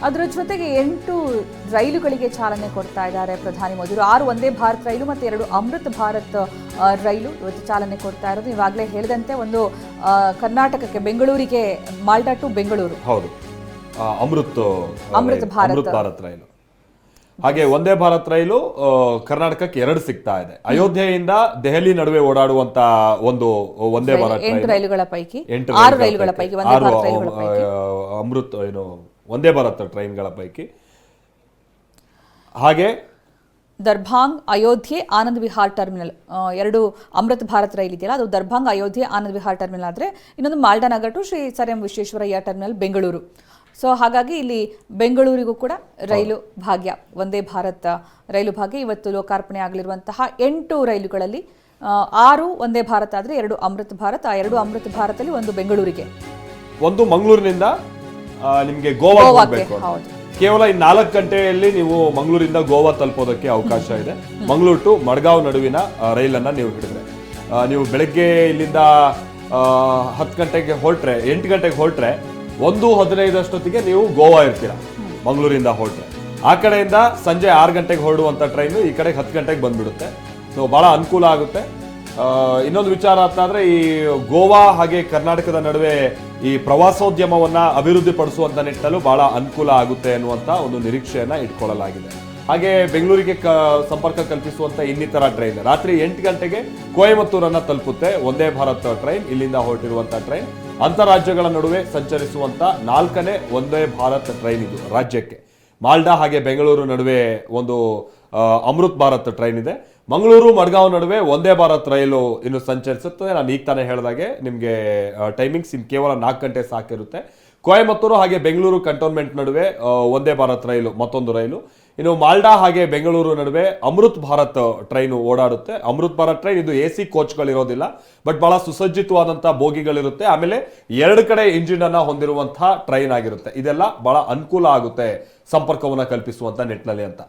ಅದರ ಜೊತೆಗೆ 8 ರೈಲುಗಳಿಗೆ ಚಾಲನೆ ಕೊಡ್ತಾ ಇದ್ದಾರೆ ಪ್ರಧಾನಿ ಮೋದಿ. 6 ವಂದೇ ಭಾರತ್ ರೈಲು ಮತ್ತು 2 ಅಮೃತ್ ಭಾರತ್ ರೈಲು ಇವತ್ತು ಚಾಲನೆ ಕೊಡ್ತಾ ಇರೋದು. ಇವಾಗಲೇ ಹೇಳಿದಂತೆ ಒಂದು ಕರ್ನಾಟಕಕ್ಕೆ ಬೆಂಗಳೂರಿಗೆ ಮಾಲ್ಡಾ ಟು ಬೆಂಗಳೂರು ಹೌದು ಅಮೃತ್ ಭಾರತ್ ರೈಲು. ಹಾಗೆ ವಂದೇ ಭಾರತ್ ರೈಲು ಕರ್ನಾಟಕಕ್ಕೆ 2 ಸಿಗ್ತಾ ಇದೆ. ಅಯೋಧ್ಯೆಯಿಂದ ದೆಹಲಿ ನಡುವೆ ಓಡಾಡುವಂತ ಒಂದು ವಂದೇ ಭಾರತ್ 8 ರೈಲುಗಳ ಪೈಕಿ 6 ರೈಲುಗಳ ಪೈಕಿ ವಂದೇ ಭಾರತ್ ರೈಲುಗಳ ಪೈಕಿ ಅಮೃತ್ ವಂದೇ ಭಾರತ್ ಟ್ರೈನ್ಗಳ ಪೈಕಿ. ಹಾಗೆ ದರ್ಭಾಂಗ್ ಅಯೋಧ್ಯೆ ಆನಂದ್ ವಿಹಾರ್ ಟರ್ಮಿನಲ್ 2 ಅಮೃತ್ ಭಾರತ್ ರೈಲ್ ಇದೆಯಲ್ಲ, ಅದು ದರ್ಭಾಂಗ್ ಅಯೋಧ್ಯೆ ಆನಂದ್ ವಿಹಾರ್ ಟರ್ಮಿನಲ್ ಆದರೆ ಇನ್ನೊಂದು Malda Nagar to Shri sir M Visvesvaraya terminal Bengaluru. So ಹಾಗಾಗಿ ಇಲ್ಲಿ ಬೆಂಗಳೂರಿಗೂ ಕೂಡ ರೈಲು ಭಾಗ್ಯ, ವಂದೇ ಭಾರತ್ ರೈಲು ಭಾಗ್ಯ ಇವತ್ತು ಲೋಕಾರ್ಪಣೆ ಆಗಲಿರುವಂತಹ 8 ರೈಲುಗಳಲ್ಲಿ 6 ವಂದೇ ಭಾರತ್ ಆದರೆ 2 ಅಮೃತ್ ಭಾರತ್. ಆ 2 ಅಮೃತ್ ಭಾರತಲ್ಲಿ ಒಂದು ಬೆಂಗಳೂರಿಗೆ, ಒಂದು ಮಂಗಳೂರಿನಿಂದ ನಿಮಗೆ ಗೋವಾ ಹೋಗಬೇಕು. ಕೇವಲ ಈ 4 ಗಂಟೆಯಲ್ಲಿ ನೀವು ಮಂಗಳೂರಿಂದ ಗೋವಾ ತಲುಪೋದಕ್ಕೆ ಅವಕಾಶ ಇದೆ. ಮಂಗಳೂರು ಟು ಮಡ್ಗಾಂವ್ ನಡುವಿನ ರೈಲನ್ನು ನೀವು ಹಿಡಿದ್ರೆ ನೀವು ಬೆಳಗ್ಗೆ ಇಲ್ಲಿಂದ 10 ಗಂಟೆಗೆ ಹೊರಟ್ರೆ 8 ಗಂಟೆಗೆ ಹೊರಟ್ರೆ 1:15 ಅಷ್ಟೊತ್ತಿಗೆ ನೀವು ಗೋವಾ ಇರ್ತೀರಾ ಮಂಗಳೂರಿಂದ ಹೊರಟ್ರೆ. ಆ ಕಡೆಯಿಂದ ಸಂಜೆ 6 ಗಂಟೆಗೆ ಹೊರಡುವಂಥ ಟ್ರೈನು ಈ ಕಡೆಗೆ 10 ಗಂಟೆಗೆ ಬಂದ್ಬಿಡುತ್ತೆ. ಸೊ ಭಾಳ ಅನುಕೂಲ ಆಗುತ್ತೆ. ಇನ್ನೊಂದು ವಿಚಾರ ಅಂತಂದ್ರೆ ಈ ಗೋವಾ ಹಾಗೆ ಕರ್ನಾಟಕದ ನಡುವೆ ಈ ಪ್ರವಾಸೋದ್ಯಮವನ್ನ ಅಭಿವೃದ್ಧಿಪಡಿಸುವಂತ ನಿಟ್ಟಲ್ಲೂ ಬಹಳ ಅನುಕೂಲ ಆಗುತ್ತೆ ಅನ್ನುವಂತ ಒಂದು ನಿರೀಕ್ಷೆಯನ್ನ ಇಟ್ಕೊಳ್ಳಲಾಗಿದೆ. ಹಾಗೆ ಬೆಂಗಳೂರಿಗೆ ಸಂಪರ್ಕ ಕಲ್ಪಿಸುವಂತ ಇನ್ನಿತರ ಟ್ರೈನ್ ರಾತ್ರಿ 8 ಗಂಟೆಗೆ ಕೊಯಮತ್ತೂರನ್ನ ತಲುಪುತ್ತೆ ವಂದೇ ಭಾರತ್ ಟ್ರೈನ್. ಇಲ್ಲಿಂದ ಹೊರಟಿರುವಂತಹ ಟ್ರೈನ್ ಅಂತಾರಾಜ್ಯಗಳ ನಡುವೆ ಸಂಚರಿಸುವಂತ 4ನೇ ವಂದೇ ಭಾರತ್ ಟ್ರೈನ್ ಇದು ರಾಜ್ಯಕ್ಕೆ. ಮಾಲ್ಡಾ ಹಾಗೆ ಬೆಂಗಳೂರು ನಡುವೆ ಒಂದು ಅಮೃತ್ ಭಾರತ್ ಟ್ರೈನ್ ಇದೆ. ಮಂಗಳೂರು ಮಡ್ಗಾಂವ್ ನಡುವೆ ವಂದೇ ಭಾರತ್ ರೈಲು ಇನ್ನು ಸಂಚರಿಸುತ್ತದೆ. ನಾನು ಈಗ ತಾನೇ ಹೇಳಿದಾಗೆ ನಿಮಗೆ ಟೈಮಿಂಗ್ಸ್ ಇನ್ನು ಕೇವಲ 4 ಗಂಟೆ ಸಾಕಿರುತ್ತೆ. ಕೊಯಮತ್ತೂರು ಹಾಗೆ ಬೆಂಗಳೂರು ಕಂಟೋನ್ಮೆಂಟ್ ನಡುವೆ ವಂದೇ ಭಾರತ್ ರೈಲು ಮತ್ತೊಂದು ರೈಲು. ಇನ್ನು ಮಾಲ್ಡಾ ಹಾಗೆ ಬೆಂಗಳೂರು ನಡುವೆ ಅಮೃತ್ ಭಾರತ್ ಟ್ರೈನು ಓಡಾಡುತ್ತೆ. ಅಮೃತ್ ಭಾರತ್ ಟ್ರೈನ್ ಇದು AC ಕೋಚ್ಗಳಿರೋದಿಲ್ಲ, ಬಟ್ ಬಹಳ ಸುಸಜ್ಜಿತವಾದಂತಹ ಬೋಗಿಗಳಿರುತ್ತೆ. ಆಮೇಲೆ 2 ಕಡೆ ಇಂಜಿನ್ ಅನ್ನ ಹೊಂದಿರುವಂತಹ ಟ್ರೈನ್ ಆಗಿರುತ್ತೆ. ಇದೆಲ್ಲ ಬಹಳ ಅನುಕೂಲ ಆಗುತ್ತೆ ಸಂಪರ್ಕವನ್ನ ಕಲ್ಪಿಸುವಂತ ನಿಟ್ಟಿನಲ್ಲಿ ಅಂತ.